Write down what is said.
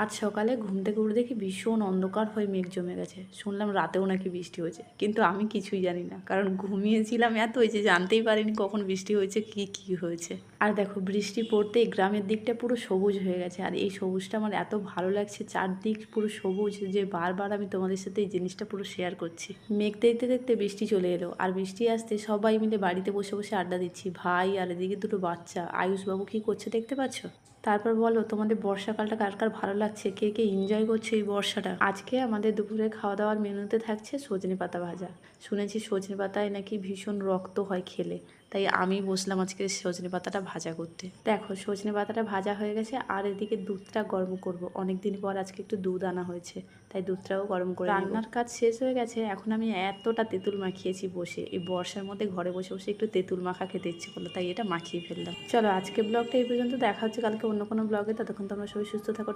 আজ সকালে ঘুম থেকে উঠে দেখি ভীষণ অন্ধকার হয়ে মেঘ জমে গেছে। শুনলাম রাতেও নাকি বৃষ্টি হয়েছে, কিন্তু আমি কিছুই জানি না, কারণ ঘুমিয়েছিলাম এতই যে জানতেই পারিনি কখন বৃষ্টি হয়েছে কি হয়েছে। আর দেখো, বৃষ্টি পড়তেই গ্রামের দিকটা পুরো সবুজ হয়ে গেছে, আর এই সবুজটা আমার এত ভালো লাগছে, চারদিক পুরো সবুজ, যে বারবার আমি তোমাদের সাথে এই জিনিসটা পুরো শেয়ার করছি। মেঘ দেখতে দেখতে বৃষ্টি চলে এলো, আর বৃষ্টি আসতে সবাই মিলে বাড়িতে বসে বসে আড্ডা দিচ্ছি, ভাই আর এদিকে দুটো বাচ্চা। আয়ুষবাবু কি করছে দেখতে পাচ্ছ? তারপর বলো, তোমাদের বর্ষাকালটা কার কার ভালো লাগছে, কে কে এনজয় করছে এই বর্ষাটা? আজকে আমাদের দুপুরে খাওয়া দাওয়ার মেনুতে থাকছে সজনে পাতা ভাজা। শুনেছি সজনে পাতায় নাকি ভীষণ রক্ত হয় খেলে, তাই আমি বসলাম আজকে সজনে পাতাটা ভাজা করতে। দেখো, সজনে পাতাটা ভাজা হয়ে গেছে, আর এদিকে দুধটা গরম করব। অনেক দিন পর আজকে একটু দুধ আনা হয়েছে, তাই দুধটাও গরম করে নেব। রান্নার কাজ শেষ হয়ে গেছে, এখন আমি এতটা তেঁতুল মাখিয়েছি বসে। এই বর্ষার মধ্যে ঘরে বসে বসে একটু তেঁতুল মাখা খেতে ইচ্ছে করলো, তাই এটা মাখিয়ে ফেললাম। চলো, আজকে ব্লগটা এই পর্যন্ত। দেখা হচ্ছে কালকে অন্য কোনো ব্লগে। ততক্ষণ তোমরা সবাই সুস্থ থাকো।